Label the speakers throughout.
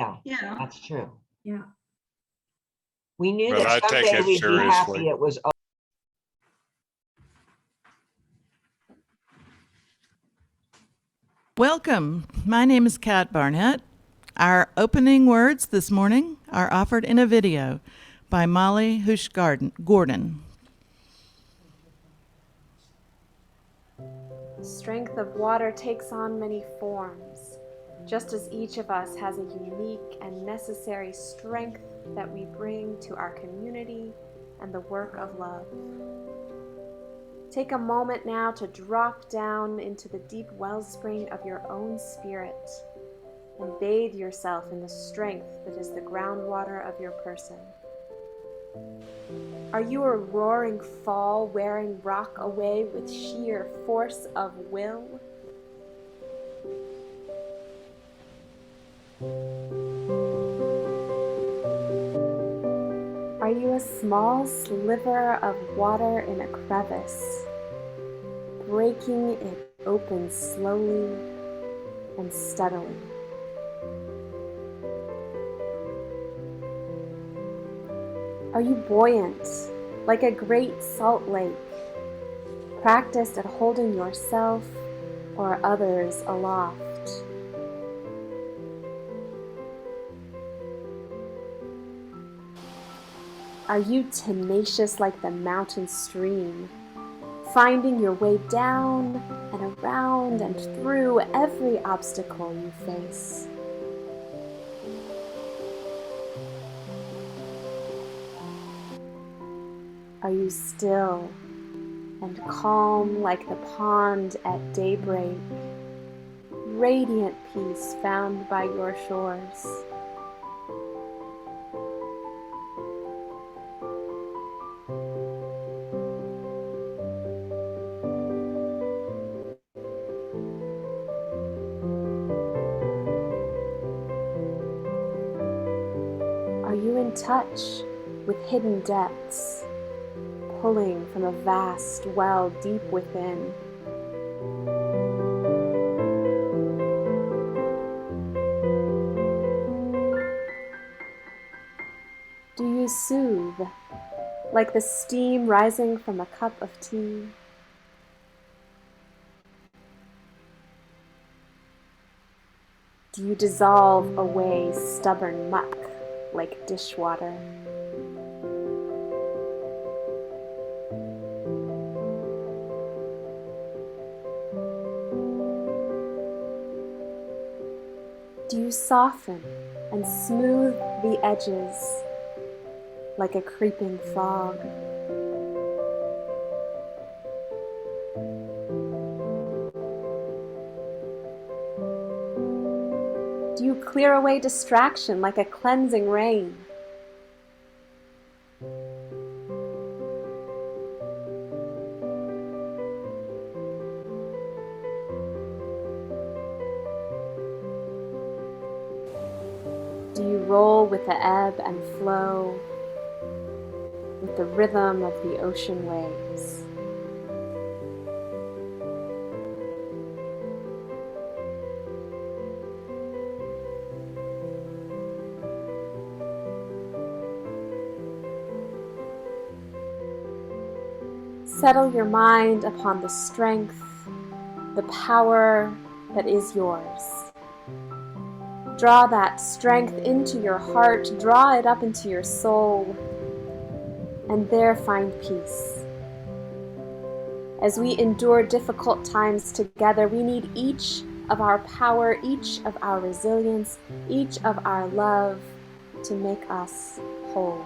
Speaker 1: Yeah,
Speaker 2: that's true.
Speaker 1: yeah.
Speaker 2: We knew
Speaker 3: But I
Speaker 2: that
Speaker 3: take
Speaker 2: someday
Speaker 3: it
Speaker 2: we'd be
Speaker 3: seriously.
Speaker 2: happy it was over.
Speaker 4: Welcome. My name is Kat Barnett. Our opening words this morning are offered in a video by Molly Gordon.
Speaker 5: Strength of water takes on many forms, just as each of us has a unique and necessary strength that we bring to our community and the work of love. Take a moment now to drop down into the deep wellspring of your own spirit and bathe yourself in the strength that is the groundwater of your person. Are you a roaring fall wearing rock away with sheer force of will? Are you a small sliver of water in a crevice, breaking it open slowly and steadily? Are you buoyant, like a great salt lake, practiced at holding yourself or others aloft? Are you tenacious like the mountain stream, finding your way down and around and through every obstacle you face? Are you still and calm like the pond at daybreak, radiant peace found by your shores? Are you in touch with hidden depths, pulling from a vast well deep within? Do you soothe like the steam rising from a cup of tea? Do you dissolve away stubborn muck like dishwater? Do you soften and smooth the edges like a creeping fog? Do you clear away distraction like a cleansing rain? Do you roll with the ebb and flow, with the rhythm of the ocean waves? Settle your mind upon the strength, the power that is yours. Draw that strength into your heart, draw it up into your soul, and there find peace. As we endure difficult times together, we need each of our power, each of our resilience, each of our love to make us whole.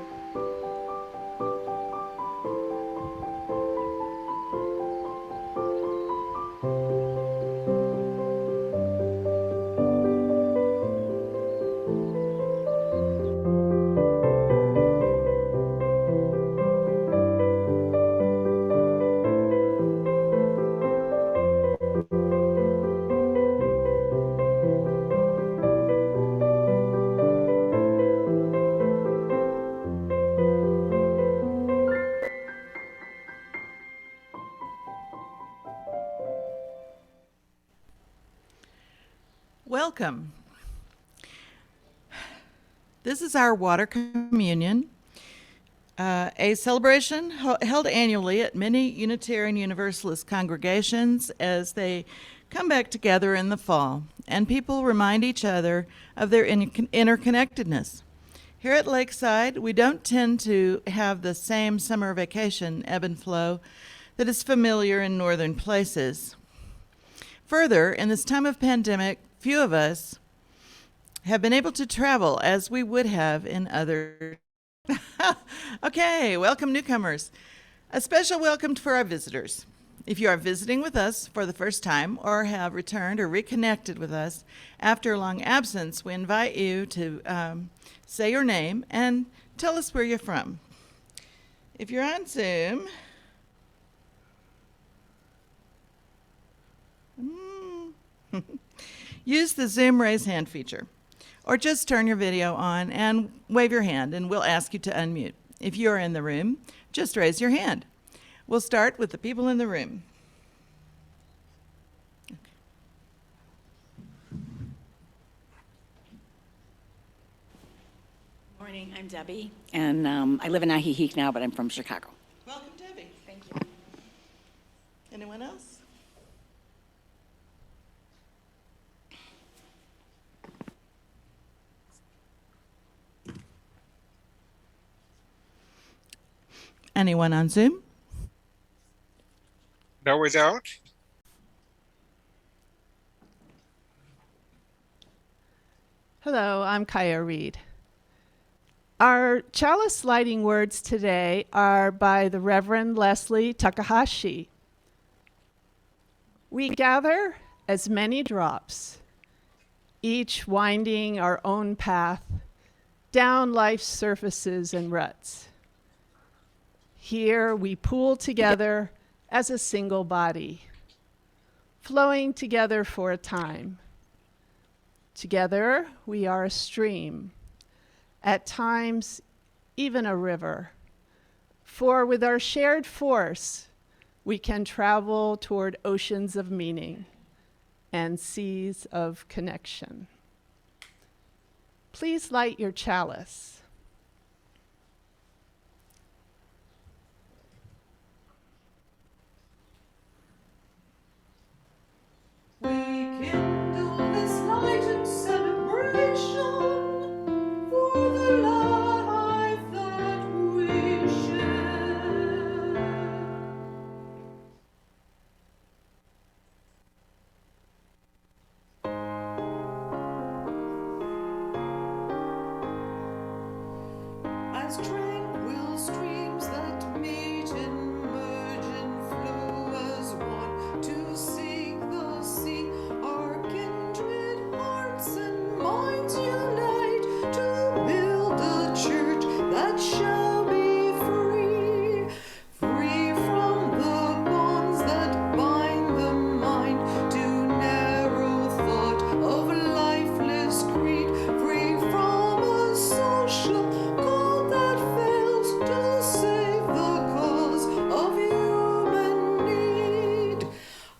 Speaker 4: Welcome. This is our water communion, a celebration held annually at many Unitarian Universalist congregations as they come back together in the fall, and people remind each other of their interconnectedness. Here at Lakeside, we don't tend to have the same summer vacation ebb and flow that is familiar in northern places. Further, in this time of pandemic, few of us have been able to travel as we would have in other. Okay, welcome newcomers. A special welcome for our visitors. If you are visiting with us for the first time or have returned or reconnected with us after a long absence, we invite you to say your name and tell us where you're from. If you're on Zoom, use the Zoom raise hand feature, or just turn your video on and wave your hand, and we'll ask you to unmute. If you're in the room, just raise your hand. We'll start with the people in the room.
Speaker 1: Morning, I'm Debbie, and I live in Ahiheek now, but I'm from Chicago.
Speaker 4: Welcome, Debbie.
Speaker 1: Thank you.
Speaker 4: Anyone else? Anyone on Zoom?
Speaker 3: No, we don't.
Speaker 6: Hello, I'm Kaya Reed. Our chalice lighting words today are by the Reverend Leslie Takahashi. We gather as many drops, each winding our own path down life's surfaces and ruts. Here we pool together as a single body, flowing together for a time. Together we are a stream, at times even a river, for with our shared force we can travel toward oceans of meaning and seas of connection. Please light your chalice.
Speaker 4: We kindle this light in celebration for the life that we share. As tranquil streams that meet and merge and flow as one to seek the sea, our kindred hearts and minds unite to build a church that shall be free, free from the bonds that bind the mind to narrow thought of lifeless creed, free from a social code that fails to save the cause of human need,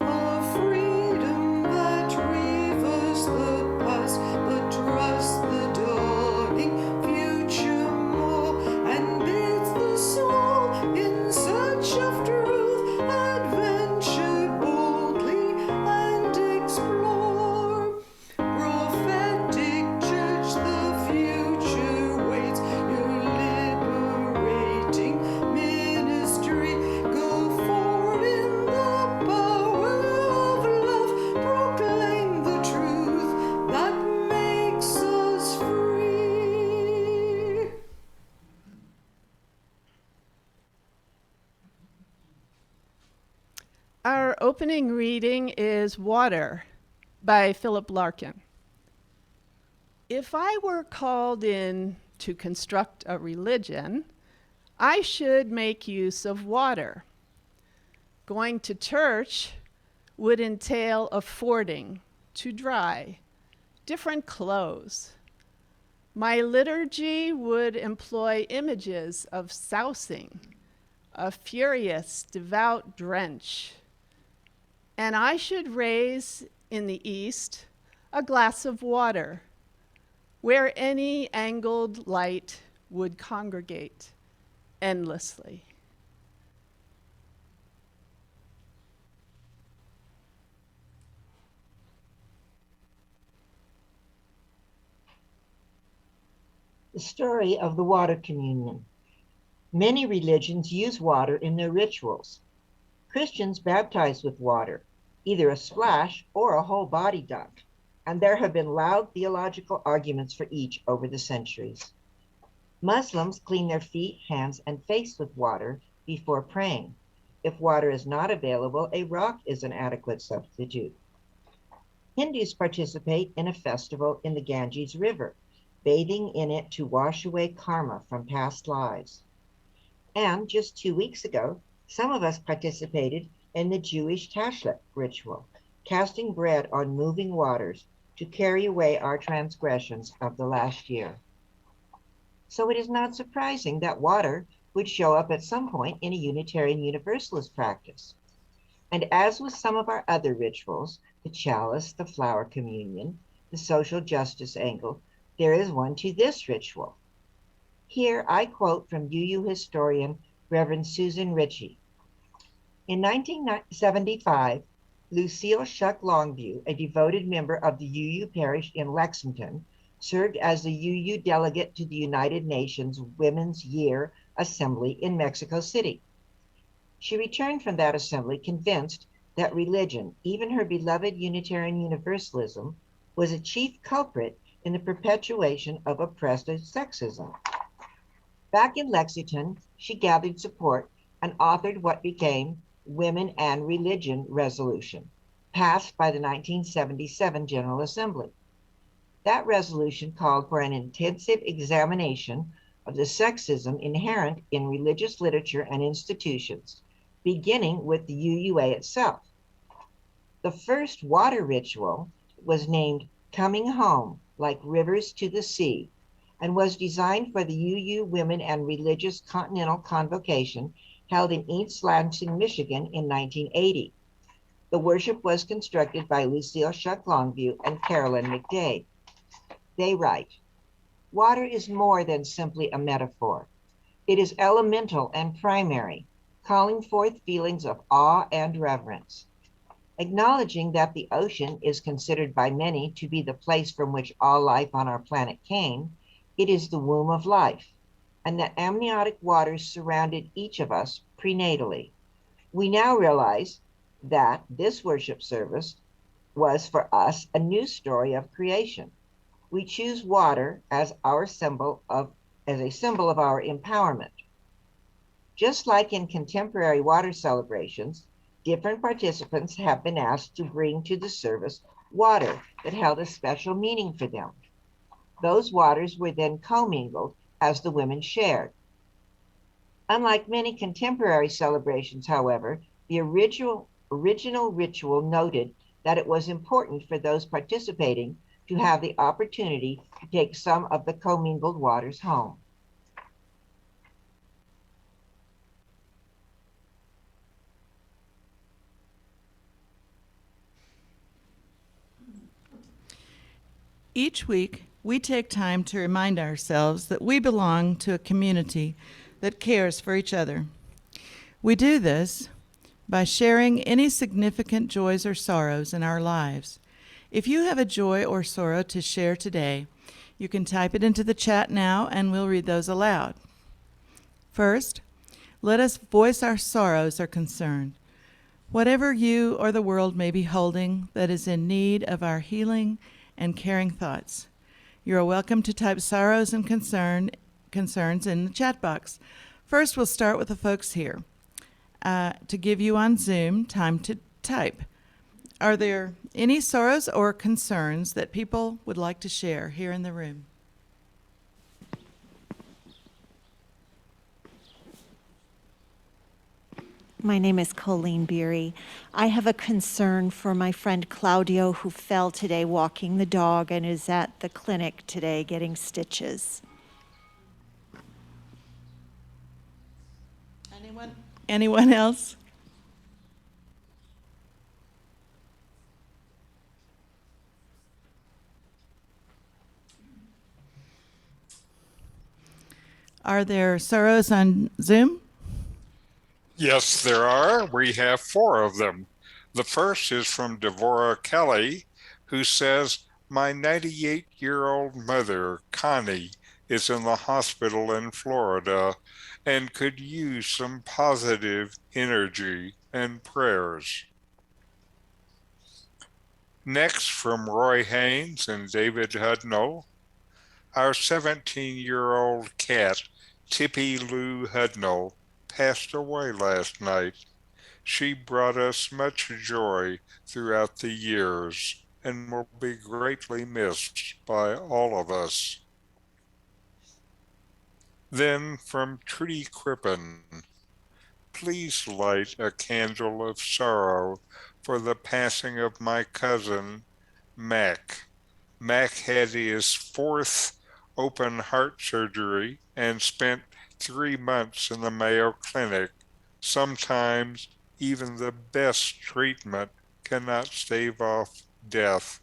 Speaker 4: a freedom that reverses the past but trusts the dawning future more, and bids the soul in search of truth adventure boldly and explore. Prophetic church, the future waits your liberating ministry. Go forward in the power of love, proclaim the truth that makes us free.
Speaker 6: Our opening reading is Water by Philip Larkin. If I were called in to construct a religion, I should make use of water. Going to church would entail affording to dry different clothes. My liturgy would employ images of sousing, a furious, devout drench. And I should raise in the east a glass of water, where any angled light would congregate endlessly.
Speaker 2: The story of the water communion. Many religions use water in their rituals. Christians baptize with water, either a splash or a whole body dunk, and there have been loud theological arguments for each over the centuries. Muslims clean their feet, hands, and face with water before praying. If water is not available, a rock is an adequate substitute. Hindus participate in a festival in the Ganges River, bathing in it to wash away karma from past lives. And just 2 weeks ago, some of us participated in the Jewish tashlit ritual, casting bread on moving waters to carry away our transgressions of the last year. So it is not surprising that water would show up at some point in a Unitarian Universalist practice. And as with some of our other rituals, the chalice, the flower communion, the social justice angle, there is one to this ritual. Here I quote from UU historian Reverend Susan Ritchie. In 1975, Lucille Shuck Longview, a devoted member of the UU parish in Lexington, served as the UU delegate to the United Nations Women's Year Assembly in Mexico City. She returned from that assembly convinced that religion, even her beloved Unitarian Universalism, was a chief culprit in the perpetuation of oppressive sexism. Back in Lexington, she gathered support and authored what became Women and Religion Resolution, passed by the 1977 General Assembly. That resolution called for an intensive examination of the sexism inherent in religious literature and institutions, beginning with the UUA itself. The first water ritual was named Coming Home, Like Rivers to the Sea, and was designed for the UU Women and Religious Continental Convocation held in East Lansing, Michigan in 1980. The worship was constructed by Lucille Shuck Longview and Carolyn McDade. They write, water is more than simply a metaphor. It is elemental and primary, calling forth feelings of awe and reverence. Acknowledging that the ocean is considered by many to be the place from which all life on our planet came, it is the womb of life, and that amniotic waters surrounded each of us prenatally. We now realize that this worship service was for us a new story of creation. We choose water as a symbol of our empowerment. Just like in contemporary water celebrations, different participants have been asked to bring to the service water that held a special meaning for them. Those waters were then commingled as the women shared. Unlike many contemporary celebrations, however, the original ritual noted that it was important for those participating to have the opportunity to take some of the commingled waters home.
Speaker 4: Each week, we take time to remind ourselves that we belong to a community that cares for each other. We do this by sharing any significant joys or sorrows in our lives. If you have a joy or sorrow to share today, you can type it into the chat now and we'll read those aloud. First, let us voice our sorrows or concern. Whatever you or the world may be holding that is in need of our healing and caring thoughts. You are welcome to type sorrows and concerns in the chat box. First, we'll start with the folks here. To give you on Zoom time to type. Are there any sorrows or concerns that people would like to share here in the room?
Speaker 3: My name is Colleen Beery. I have a concern for my friend Claudio, who fell today walking the dog and is at the clinic today getting stitches.
Speaker 4: Anyone else? Are there sorrows on Zoom?
Speaker 7: Yes, there are. We have 4 of them. The first is from Devorah Kelly, who says, my 98-year-old mother, Connie, is in the hospital in Florida and could use some positive energy and prayers. Next, from Roy Haynes and David Hudnall, our 17-year-old cat, Tippy Lou Hudnall, passed away last night. She brought us much joy throughout the years and will be greatly missed by all of us. Then from Trudy Crippen, please light a candle of sorrow for the passing of my cousin, Mac. Mac had his 4th open heart surgery and spent 3 months in the Mayo Clinic. Sometimes even the best treatment cannot stave off death.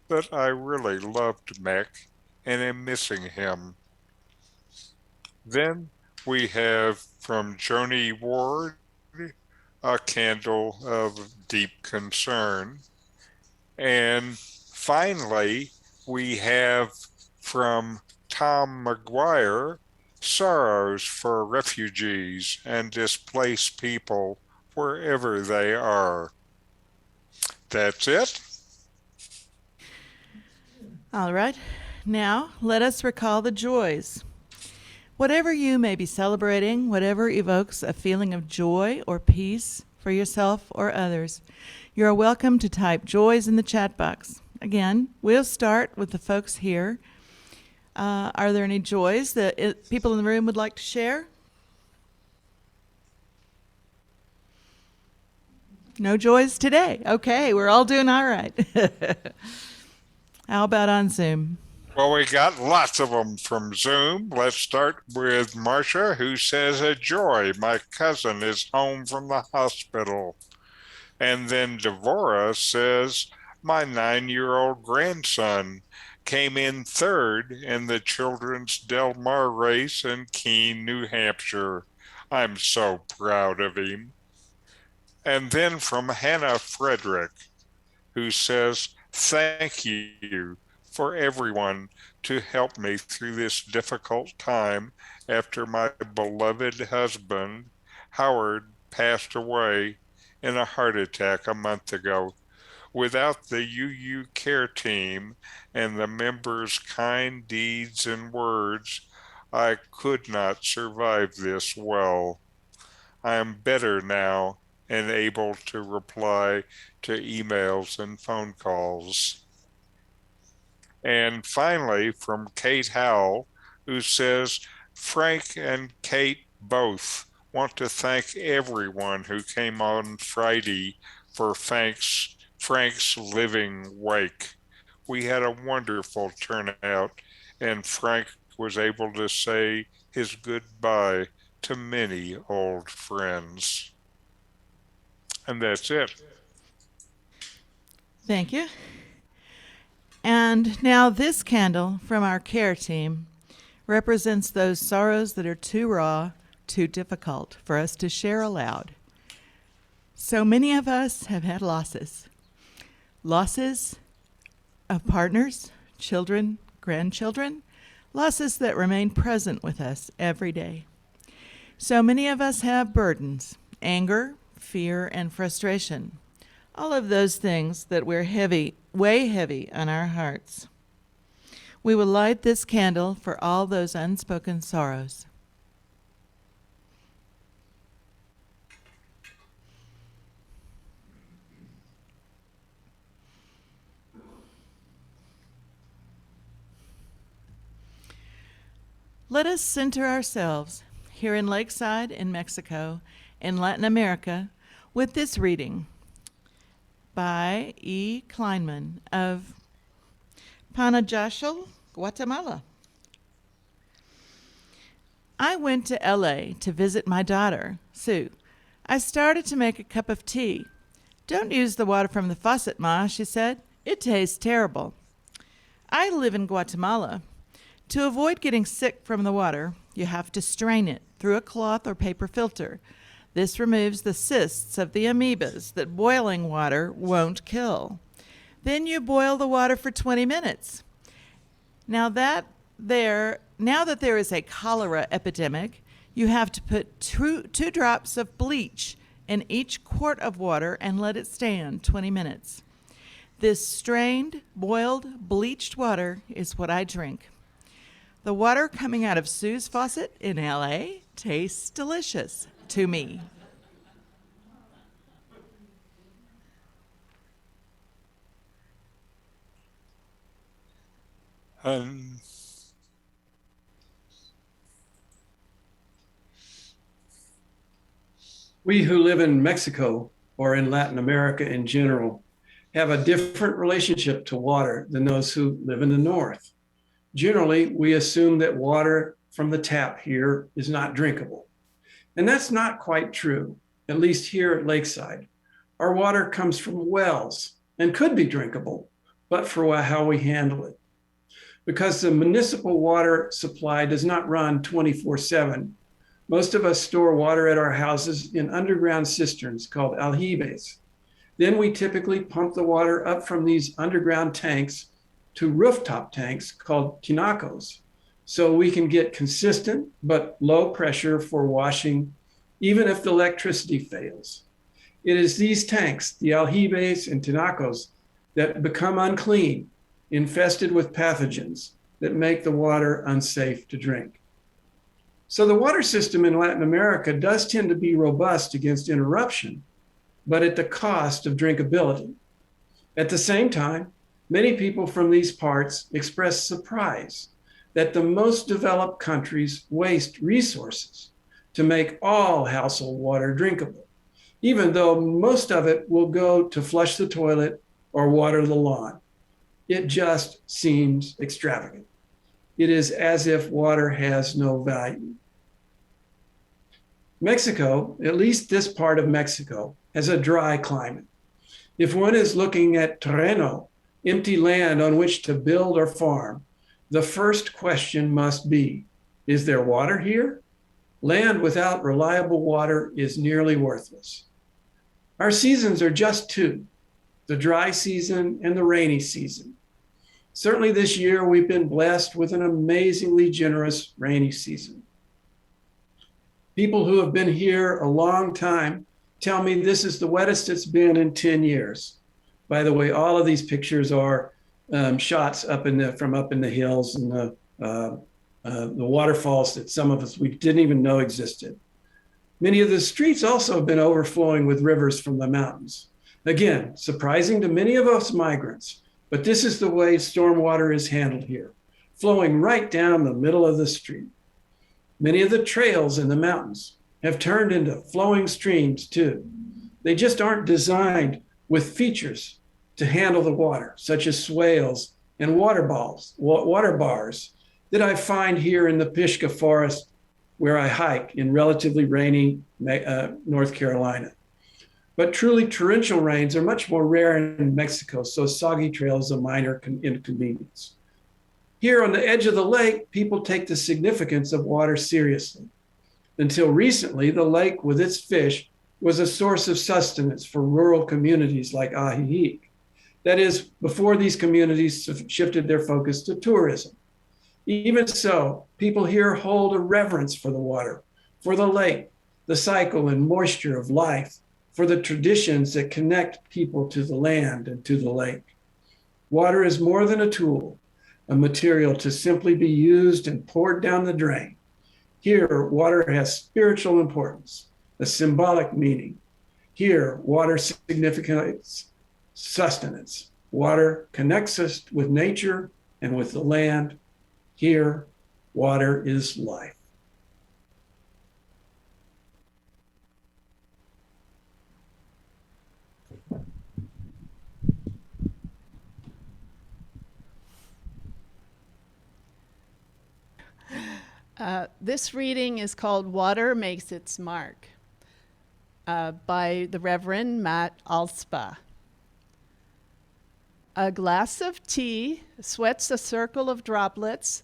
Speaker 7: But I really loved Mac and am missing him. Then we have from Joni Ward, a candle of deep concern. And finally, we have from Tom McGuire, sorrows for refugees and displaced people wherever they are. That's it.
Speaker 4: All right. Now, let us recall the joys. Whatever you may be celebrating, whatever evokes a feeling of joy or peace for yourself or others, you are welcome to type joys in the chat box. Again, we'll start with the folks here. Are there any joys that people in the room would like to share? No joys today. Okay, we're all doing all right. How about on Zoom?
Speaker 7: Well, we got lots of them from Zoom. Let's start with Marcia, who says, a joy, my cousin is home from the hospital. And then Devorah says, my 9-year-old grandson came in 3rd in the Children's Del Mar race in Keene, New Hampshire. I'm so proud of him. And then from Hannah Frederick, who says, thank you for everyone to help me through this difficult time after my beloved husband, Howard, passed away in a heart attack a month ago. Without the UU care team and the members' kind deeds and words, I could not survive this well. I am better now and able to reply to emails and phone calls. And finally, from Cate Howell, who says, Frank and Kate both want to thank everyone who came on Friday for Frank's living wake. We had a wonderful turnout, and Frank was able to say his goodbye to many old friends. And that's it.
Speaker 4: Thank you. And now this candle from our care team represents those sorrows that are too raw, too difficult for us to share aloud. So many of us have had losses. Losses of partners, children, grandchildren, losses that remain present with us every day. So many of us have burdens, anger, fear, and frustration. All of those things that we're heavy, way heavy on our hearts. We will light this candle for all those unspoken sorrows. Let us center ourselves here in Lakeside, in Mexico, in Latin America, with this reading by E. Kleinman of Panajachel, Guatemala. I went to L.A. to visit my daughter, Sue. I started to make a cup of tea. Don't use the water from the faucet, Ma, she said. It tastes terrible. I live in Guatemala. To avoid getting sick from the water, You have to strain it through a cloth or paper filter. This removes the cysts of the amoebas that boiling water won't kill. Then you boil the water for 20 minutes. Now that there is a cholera epidemic, you have to put two drops of bleach in each quart of water and let it stand 20 minutes. This strained, boiled, bleached water is what I drink. The water coming out of Sue's faucet in LA tastes delicious to me.
Speaker 7: And
Speaker 8: we who live in Mexico or in Latin America in general have a different relationship to water than those who live in the north. Generally, we assume that water from the tap here is not drinkable. And that's not quite true, at least here at Lakeside. Our water comes from wells and could be drinkable, but for how we handle it. Because the municipal water supply does not run 24/7, most of us store water at our houses in underground cisterns called aljibes. Then we typically pump the water up from these underground tanks to rooftop tanks called tinacos, so we can get consistent but low pressure for washing, even if the electricity fails. It is these tanks, the aljibes and tinacos, that become unclean, infested with pathogens that make the water unsafe to drink. So the water system in Latin America does tend to be robust against interruption, but at the cost of drinkability. At the same time, many people from these parts express surprise that the most developed countries waste resources to make all household water drinkable, even though most of it will go to flush the toilet or water the lawn. It just seems extravagant. It is as if water has no value. Mexico, at least this part of Mexico, has a dry climate. If one is looking at terreno, empty land on which to build or farm, the first question must be, is there water here? Land without reliable water is nearly worthless. Our seasons are just two, the dry season and the rainy season. Certainly this year, we've been blessed with an amazingly generous rainy season. People who have been here a long time tell me this is the wettest it's been in 10 years. By the way, all of these pictures are shots from up in the hills and the waterfalls that some of us we didn't even know existed. Many of the streets also have been overflowing with rivers from the mountains. Again, surprising to many of us migrants, but this is the way stormwater is handled here, flowing right down the middle of the street. Many of the trails in the mountains have turned into flowing streams too. They just aren't designed with features to handle the water, such as swales and water bars that I find here in the Pisgah Forest where I hike in relatively rainy North Carolina. But truly torrential rains are much more rare in Mexico, so a soggy trail is a minor inconvenience. Here on the edge of the lake, people take the significance of water seriously. Until recently, the lake with its fish was a source of sustenance for rural communities like Ajijic. That is, before these communities shifted their focus to tourism. Even so, people here hold a reverence for the water, for the lake, the cycle and moisture of life, for the traditions that connect people to the land and to the lake. Water is more than a tool, a material to simply be used and poured down the drain. Here, water has spiritual importance, a symbolic meaning. Here, water signifies sustenance. Water connects us with nature and with the land. Here, water is life.
Speaker 6: This reading is called Water Makes Its Mark by the Reverend Matt Alspaugh. A glass of tea sweats a circle of droplets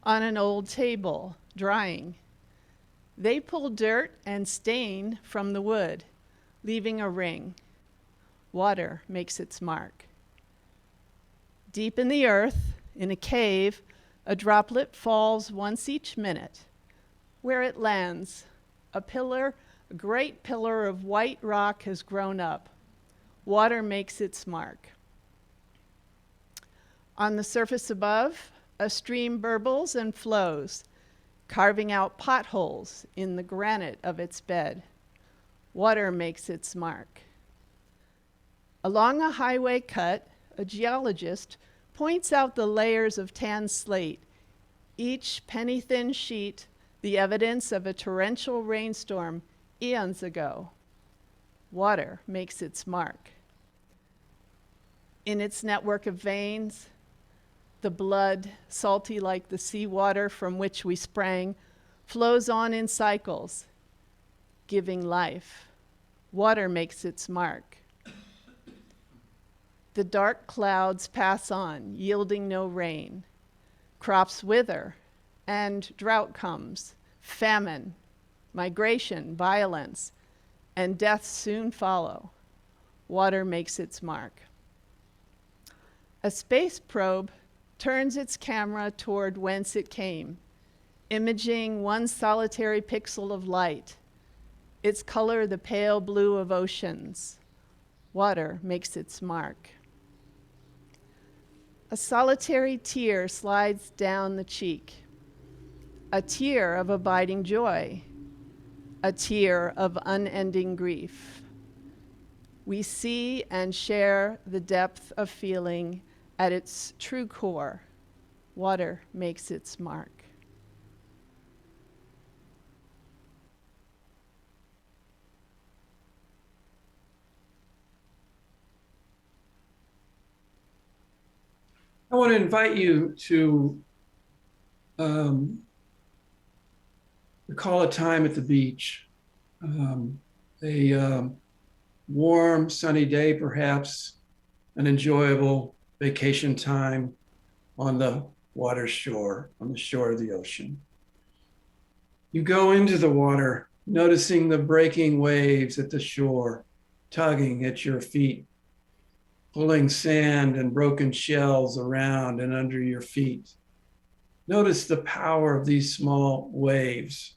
Speaker 6: on an old table, drying. They pull dirt and stain from the wood, leaving a ring. Water makes its mark. Deep in the earth, in a cave, a droplet falls once each minute. Where it lands, a great pillar of white rock has grown up. Water makes its mark. On the surface above, a stream burbles and flows, carving out potholes in the granite of its bed. Water makes its mark. Along a highway cut, a geologist points out the layers of tan slate, each penny-thin sheet the evidence of a torrential rainstorm eons ago. Water makes its mark. In its network of veins, the blood, salty like the seawater from which we sprang, flows on in cycles, giving life. Water makes its mark. The dark clouds pass on, yielding no rain. Crops wither, and drought comes, famine, migration, violence, and death soon follow. Water makes its mark. A space probe turns its camera toward whence it came, imaging one solitary pixel of light, its color the pale blue of oceans. Water makes its mark. A solitary tear slides down the cheek, a tear of abiding joy, a tear of unending grief. We see and share the depth of feeling at its true core. Water makes its mark.
Speaker 8: I want to invite you to recall a time at the beach, a warm, sunny day, perhaps an enjoyable vacation time on the water shore, on the shore of the ocean. You go into the water, noticing the breaking waves at the shore, tugging at your feet, pulling sand and broken shells around and under your feet. Notice the power of these small waves.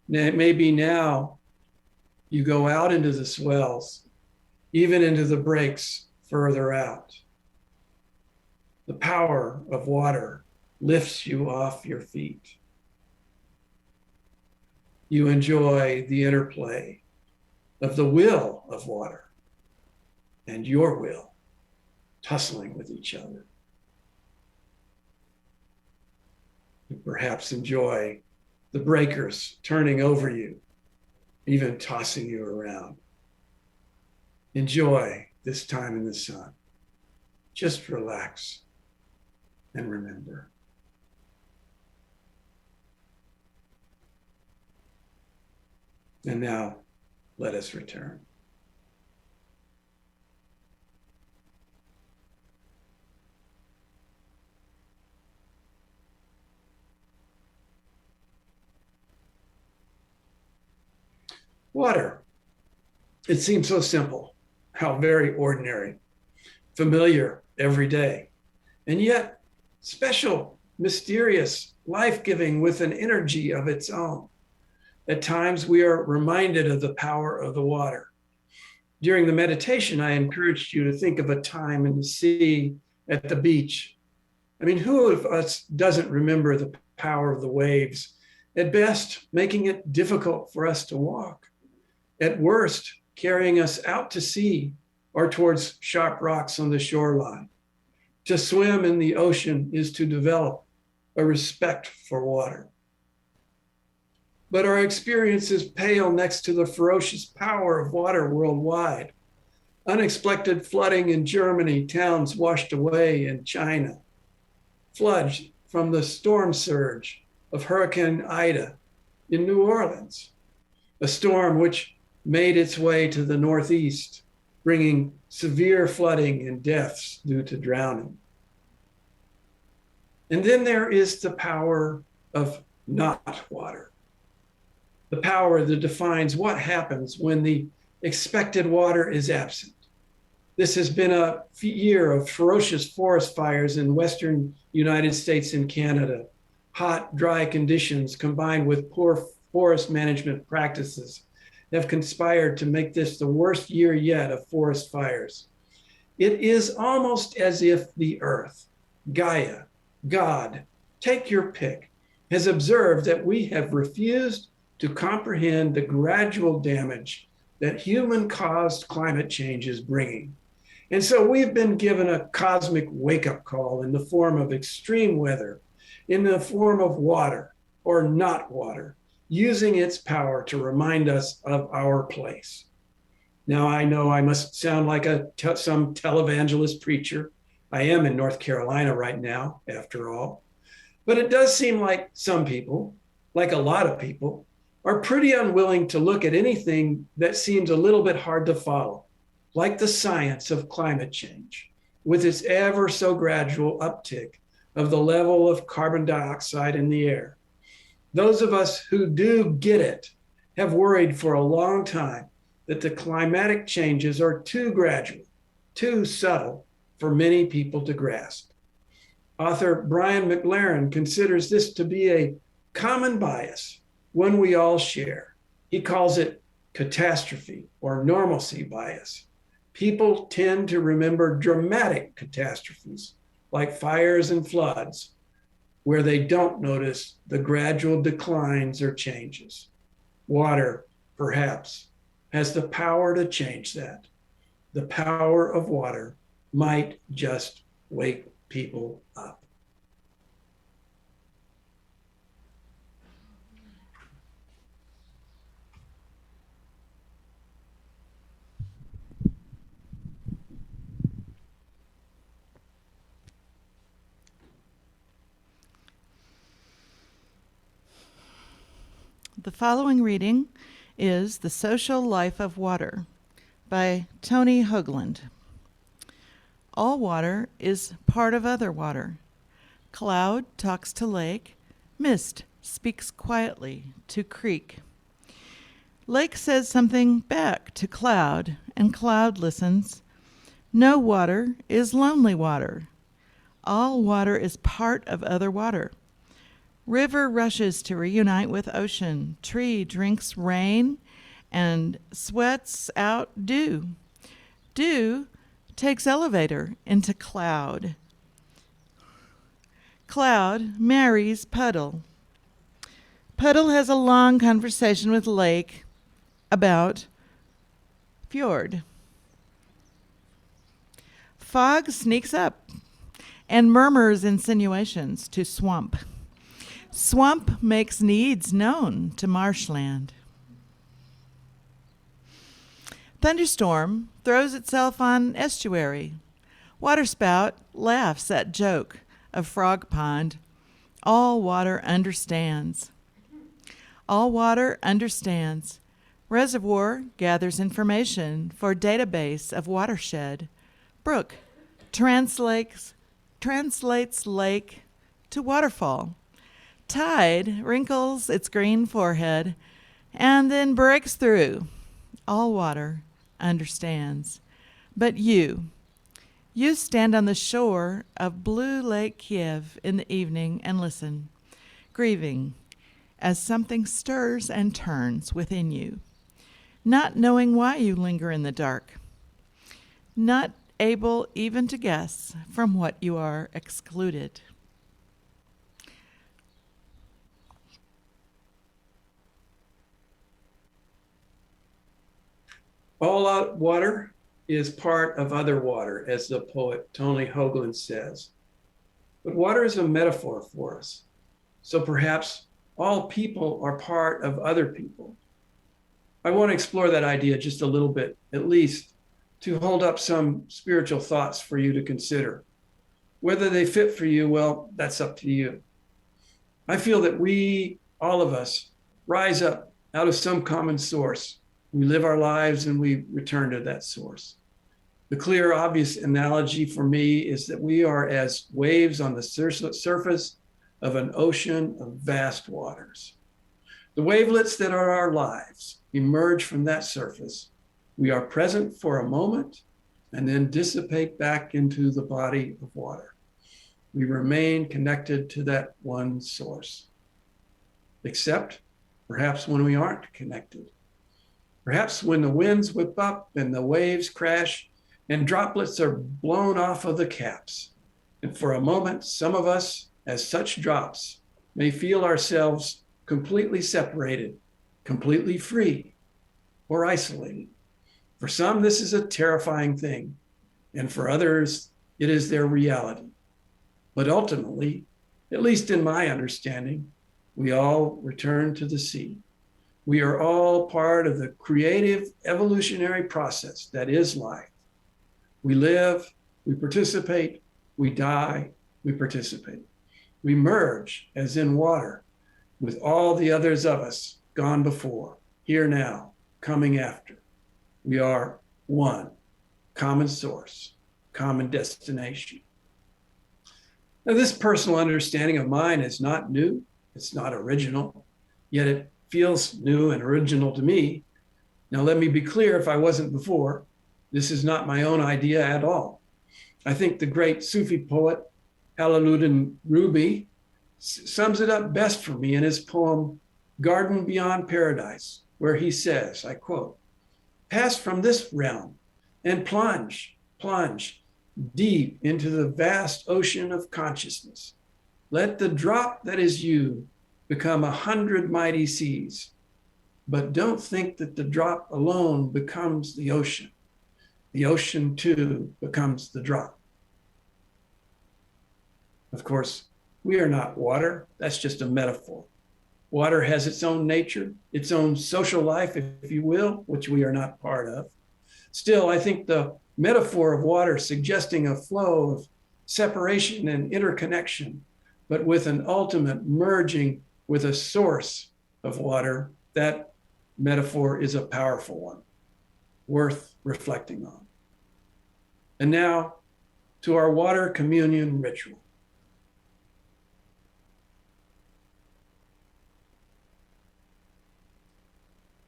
Speaker 8: Maybe now you go out into the swells, even into the breaks further out. The power of water lifts you off your feet. You enjoy the interplay of the will of water and your will tussling with each other. You perhaps enjoy the breakers turning over you, even tossing you around. Enjoy this time in the sun. Just relax and remember. And now let us return. Water. It seems so simple, how very ordinary, familiar every day, and yet special, mysterious, life-giving with an energy of its own. At times we are reminded of the power of the water. During the meditation, I encouraged you to think of a time in the sea, at the beach. I mean, who of us doesn't remember the power of the waves? At best, making it difficult for us to walk. At worst, carrying us out to sea or towards sharp rocks on the shoreline. To swim in the ocean is to develop a respect for water. But our experiences pale next to the ferocious power of water worldwide. Unexpected flooding in Germany, towns washed away in China. Floods from the storm surge of Hurricane Ida in New Orleans. A storm which made its way to the Northeast, bringing severe flooding and deaths due to drowning. And then there is the power of not water, the power that defines what happens when the expected water is absent. This has been a year of ferocious forest fires in Western United States and Canada. Hot, dry conditions combined with poor forest management practices have conspired to make this the worst year yet of forest fires. It is almost as if the earth, Gaia, God, take your pick, has observed that we have refused to comprehend the gradual damage that human-caused climate change is bringing. And so we've been given a cosmic wake-up call in the form of extreme weather, in the form of water or not water, using its power to remind us of our place. Now, I know I must sound like some televangelist preacher. I am in North Carolina right now, after all. But it does seem like some people, like a lot of people, are pretty unwilling to look at anything that seems a little bit hard to follow, like the science of climate change, with its ever so gradual uptick of the level of carbon dioxide in the air. Those of us who do get it have worried for a long time that the climatic changes are too gradual, too subtle for many people to grasp. Author Brian McLaren considers this to be a common bias, one we all share. He calls it catastrophe or normalcy bias. People tend to remember dramatic catastrophes like fires and floods, where they don't notice the gradual declines or changes. Water, perhaps, has the power to change that. The power of water might just wake people up.
Speaker 4: The following reading is The Social Life of Water by Tony Hoagland. All water is part of other water. Cloud talks to lake. Mist speaks quietly to creek. Lake says something back to cloud, and cloud listens. No water is lonely water. All water is part of other water. River rushes to reunite with ocean. Tree drinks rain and sweats out dew. Dew takes elevator into cloud. Cloud marries puddle. Puddle has a long conversation with lake about fjord. Fog sneaks up and murmurs insinuations to swamp. Swamp makes needs known to marshland. Thunderstorm throws itself on estuary. Waterspout laughs at joke of frog pond. All water understands. All water understands. Reservoir gathers information for database of watershed. Brook translates lake to waterfall. Tide wrinkles its green forehead and then breaks through. All water understands. But you stand on the shore of blue Lake Kiev in the evening and listen, grieving as something stirs and turns within you, not knowing why you linger in the dark, not able even to guess from what you are excluded.
Speaker 8: All out water is part of other water, as the poet Tony Hoagland says. But water is a metaphor for us. So perhaps all people are part of other people. I want to explore that idea just a little bit, at least to hold up some spiritual thoughts for you to consider. Whether they fit for you, well, that's up to you. I feel that we, all of us, rise up out of some common source. We live our lives and we return to that source. The clear, obvious analogy for me is that we are as waves on the surface of an ocean of vast waters. The wavelets that are our lives emerge from that surface. We are present for a moment and then dissipate back into the body of water. We remain connected to that one source, except perhaps when we aren't connected. Perhaps when the winds whip up and the waves crash and droplets are blown off of the caps. And for a moment, some of us, as such drops, may feel ourselves completely separated, completely free, or isolated. For some, this is a terrifying thing, and for others, it is their reality. But ultimately, at least in my understanding, we all return to the sea. We are all part of the creative evolutionary process that is life. We live, we participate, we die, we participate. We merge, as in water, with all the others of us gone before, here now, coming after. We are one, common source, common destination. Now, this personal understanding of mine is not new, it's not original, yet it feels new and original to me. Now, let me be clear, if I wasn't before, this is not my own idea at all. I think the great Sufi poet Jalaluddin Rumi sums it up best for me in his poem, Garden Beyond Paradise, where he says, I quote, "Pass from this realm and plunge deep into the vast ocean of consciousness. Let the drop that is you become 100 mighty seas. But don't think that the drop alone becomes the ocean. The ocean too becomes the drop." Of course, we are not water. That's just a metaphor. Water has its own nature, its own social life, if you will, which we are not part of. Still, I think the metaphor of water suggesting a flow of separation and interconnection, but with an ultimate merging with a source of water, that metaphor is a powerful one, worth reflecting on. And now to our water communion ritual.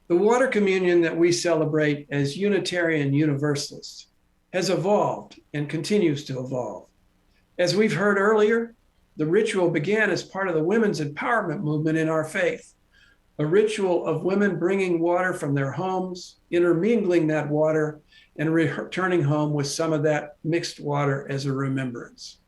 Speaker 8: The water communion that we celebrate as Unitarian Universalists has evolved and continues to evolve. As we've heard earlier, the ritual began as part of the women's empowerment movement in our faith, a ritual of women bringing water from their homes, intermingling that water, and returning home with some of that mixed water as a remembrance.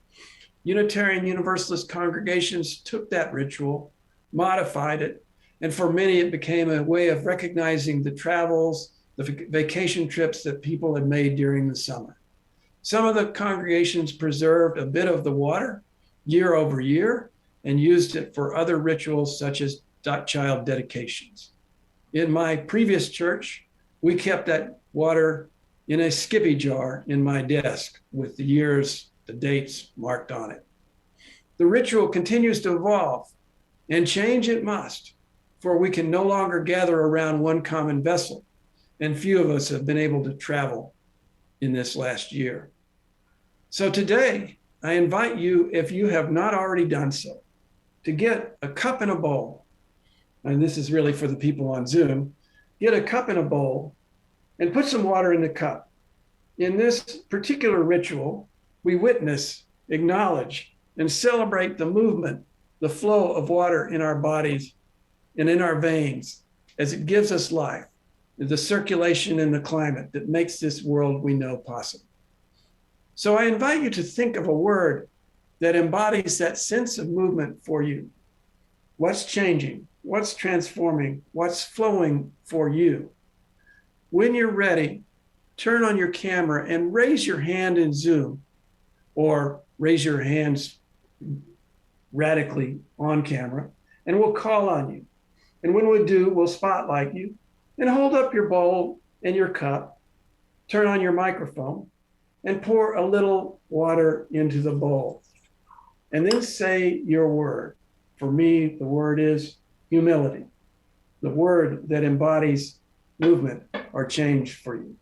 Speaker 8: Unitarian Universalist congregations took that ritual, modified it, and for many, it became a way of recognizing the travels, the vacation trips that people had made during the summer. Some of the congregations preserved a bit of the water year over year and used it for other rituals such as child dedications. In my previous church, we kept that water in a skippy jar in my desk with the years, the dates marked on it. The ritual continues to evolve, and change it must, for we can no longer gather around one common vessel, and few of us have been able to travel in this last year. So today, I invite you, if you have not already done so, to get a cup and a bowl. And this is really for the people on Zoom. Get a cup and a bowl and put some water in the cup. In this particular ritual, we witness, acknowledge, and celebrate the movement, the flow of water in our bodies and in our veins as it gives us life, the circulation and the climate that makes this world we know possible. So I invite you to think of a word that embodies that sense of movement for you. What's changing? What's transforming? What's flowing for you? When you're ready, turn on your camera and raise your hand in Zoom, or raise your hands radically on camera, and we'll call on you. And when we do, we'll spotlight you and hold up your bowl and your cup, turn on your microphone, and pour a little water into the bowl. And then say your word. For me, the word is humility, the word that embodies movement or change for you.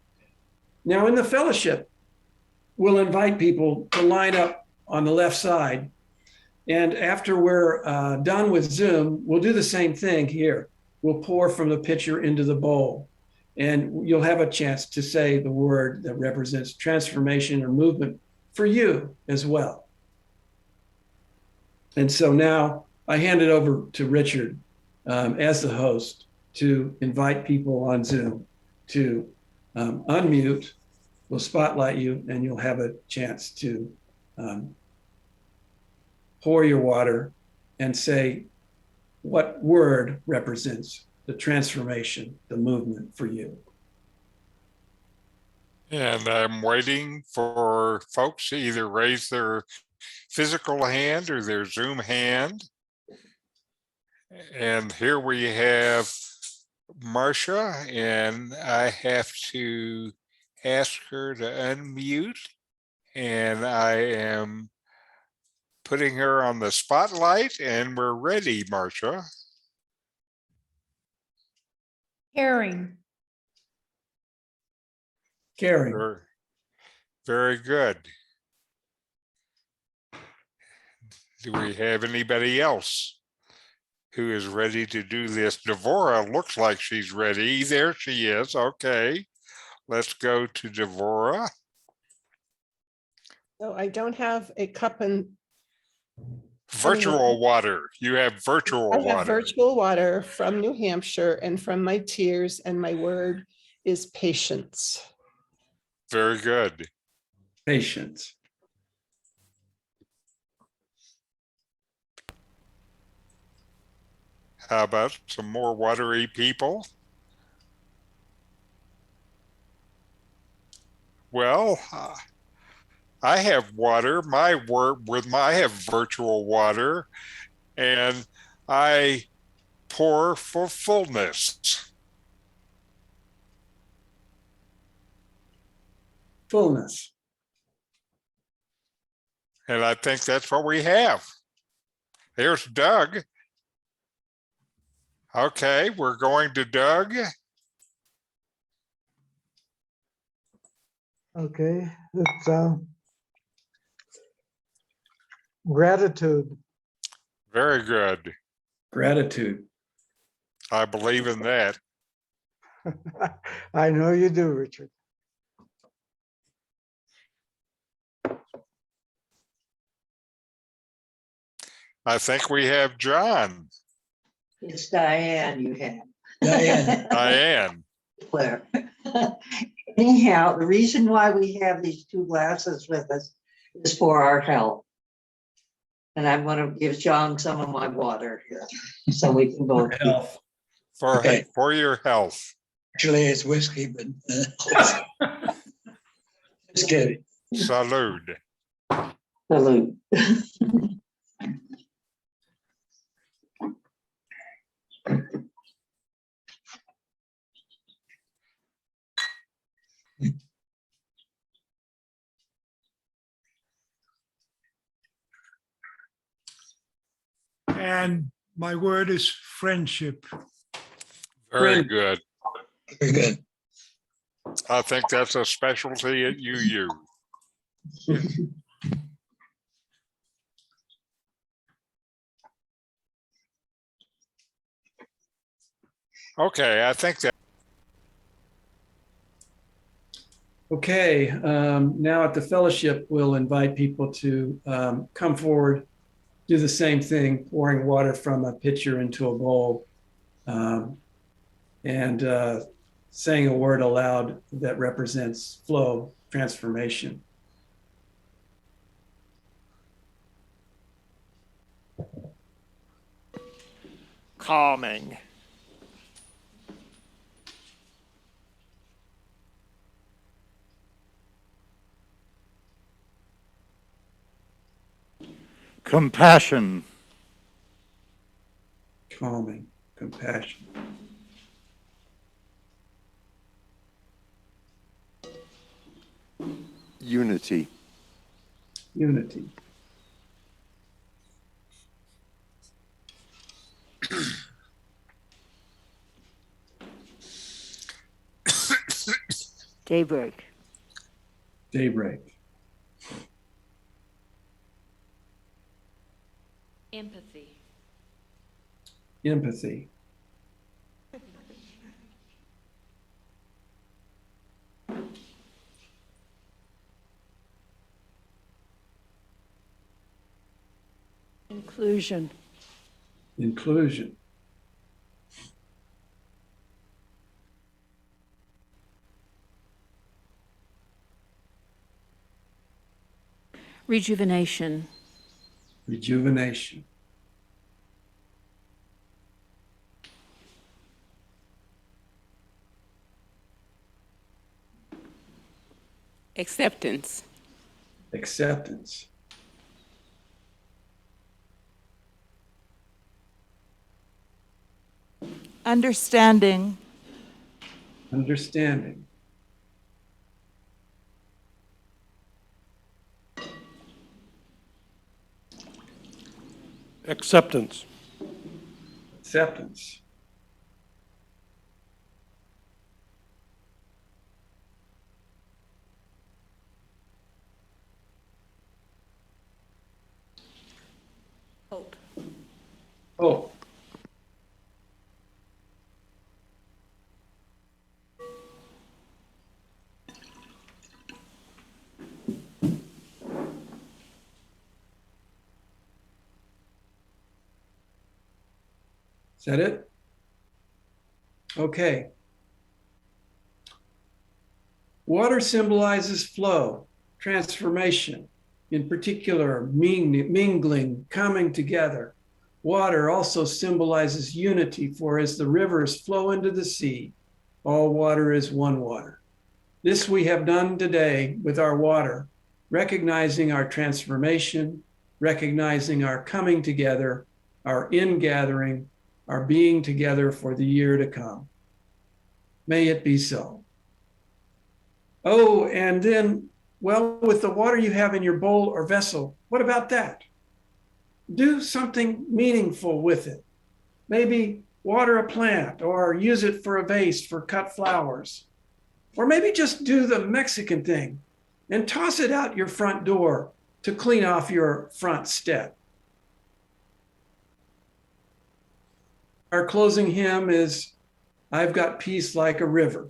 Speaker 8: Now, in the fellowship we'll invite people to line up on the left side. And after we're done with Zoom, we'll do the same thing here. We'll pour from the pitcher into the bowl. And you'll have a chance to say the word that represents transformation or movement for you as well. And so now I hand it over to Richard as the host to invite people on Zoom to unmute. We'll spotlight you and you'll have a chance to pour your water and say what word represents the transformation, the movement for you.
Speaker 7: And I'm waiting for folks to either raise their physical hand or their Zoom hand. And here we have Marcia, and I have to ask her to unmute. And I am putting her on the spotlight, and we're ready, Marcia.
Speaker 9: Caring.
Speaker 8: Caring.
Speaker 7: Very good. Do we have anybody else who is ready to do this? Devora looks like she's ready. There she is. Okay. Let's go to Devora.
Speaker 10: So I don't have a cup and
Speaker 7: Virtual water. You have virtual
Speaker 10: I have
Speaker 7: water.
Speaker 10: virtual water from New Hampshire and from my tears, and my word is patience.
Speaker 7: Very good.
Speaker 8: Patience.
Speaker 7: How about some more watery people? Well, I have water. I have virtual water, and I pour for fullness.
Speaker 8: Fullness.
Speaker 7: And I think that's what we have. There's Doug. Okay, we're going to Doug.
Speaker 11: Okay, it's gratitude.
Speaker 7: Very good.
Speaker 8: Gratitude.
Speaker 7: I believe in that.
Speaker 11: I know you do, Richard.
Speaker 7: I think we have John.
Speaker 2: It's Diane you have.
Speaker 8: Diane.
Speaker 7: Diane.
Speaker 2: Claire. Anyhow, the reason why we have these two glasses with us is for our health. And I'm going to give John some of my water here so we can both.
Speaker 8: Health.
Speaker 7: For your health.
Speaker 12: Actually, it's whiskey, but just kidding.
Speaker 7: Salud.
Speaker 2: Salute.
Speaker 13: And my word is friendship.
Speaker 7: Very good.
Speaker 12: Very good.
Speaker 7: I think that's a specialty at UU. Okay, I think that.
Speaker 8: Okay, now at the fellowship, we'll invite people to come forward, do the same thing, pouring water from a pitcher into a bowl, and saying a word aloud that represents flow, transformation.
Speaker 14: Calming. Compassion.
Speaker 8: Calming, compassion.
Speaker 14: Unity.
Speaker 8: Unity.
Speaker 9: Daybreak.
Speaker 8: Daybreak.
Speaker 9: Empathy.
Speaker 8: Empathy.
Speaker 9: Inclusion.
Speaker 8: Inclusion.
Speaker 9: Rejuvenation.
Speaker 8: Rejuvenation.
Speaker 9: Acceptance.
Speaker 8: Acceptance.
Speaker 4: Understanding.
Speaker 8: Understanding.
Speaker 14: Acceptance.
Speaker 8: Acceptance.
Speaker 9: Hope.
Speaker 8: Hope. Is that it? Okay. Water symbolizes flow, transformation, in particular, mingling, coming together. Water also symbolizes unity, for as the rivers flow into the sea, all water is one water. This we have done today with our water, recognizing our transformation, recognizing our coming together, our ingathering, our being together for the year to come. May it be so. Oh, and then, well, with the water you have in your bowl or vessel, what about that? Do something meaningful with it. Maybe water a plant or use it for a vase for cut flowers. Or maybe just do the Mexican thing and toss it out your front door to clean off your front step. Our closing hymn is, I've Got Peace Like a River.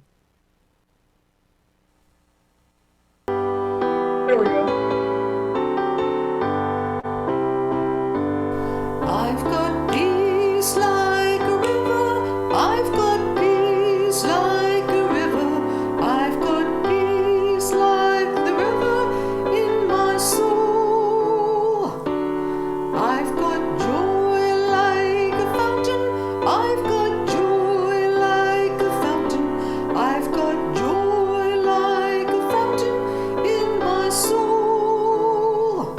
Speaker 8: There we go.
Speaker 15: I've got peace like a river. I've got peace like a river. I've got peace like the river in my soul. I've got joy like a fountain. I've got joy like a fountain. I've got joy like a fountain in my soul.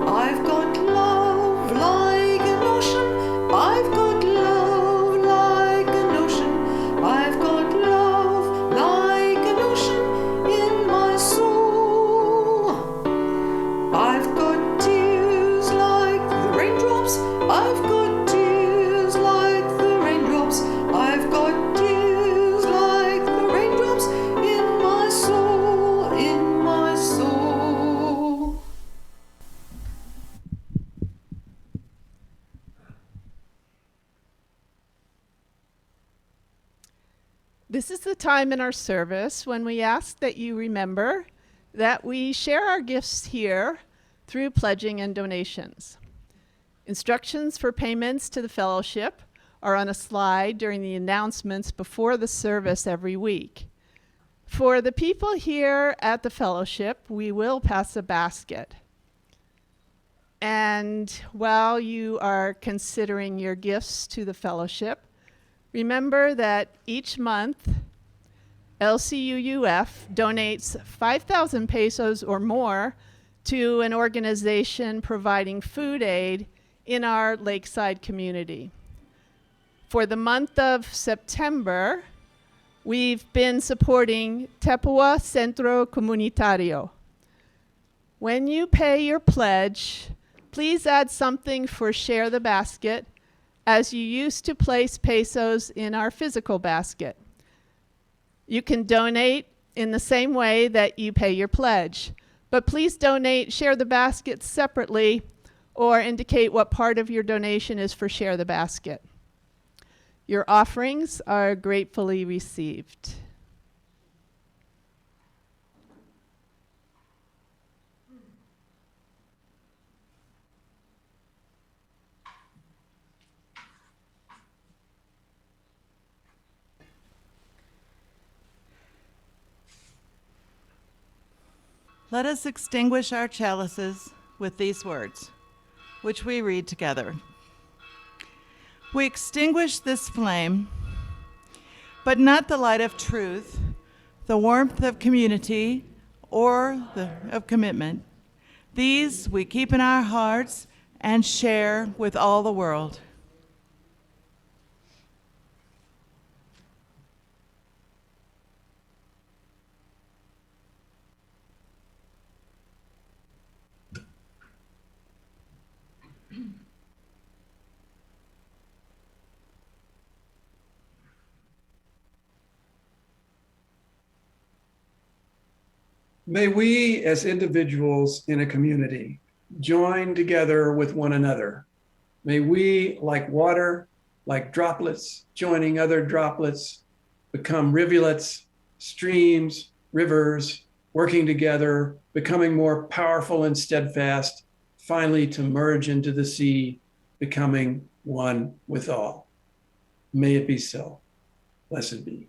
Speaker 15: I've got love like an ocean. I've got love like an ocean. I've got love like an ocean in my soul. I've got tears like the raindrops. I've got tears like the raindrops. I've got tears like the raindrops in my soul, in my soul.
Speaker 6: This is the time in our service when we ask that you remember that we share our gifts here through pledging and donations. Instructions for payments to the fellowship are on a slide during the announcements before the service every week. For the people here at the fellowship, we will pass a basket. And while you are considering your gifts to the fellowship, remember that each month, LCUUF donates 5,000 pesos or more to an organization providing food aid in our Lakeside community. For the month of September, we've been supporting Tepua Centro Comunitario. When you pay your pledge, please add something for Share the Basket, as you used to place pesos in our physical basket. You can donate in the same way that you pay your pledge, but please donate Share the Basket separately or indicate what part of your donation is for Share the Basket. Your offerings are gratefully received.
Speaker 4: Let us extinguish our chalices with these words, which we read together. We extinguish this flame, but not the light of truth, the warmth of community, or of commitment. These we keep in our hearts and share with all the world.
Speaker 8: May we, as individuals in a community, join together with one another. May we, like water, like droplets, joining other droplets, become rivulets, streams, rivers, working together, becoming more powerful and steadfast, finally to merge into the sea, becoming one with all. May it be so. Blessed be.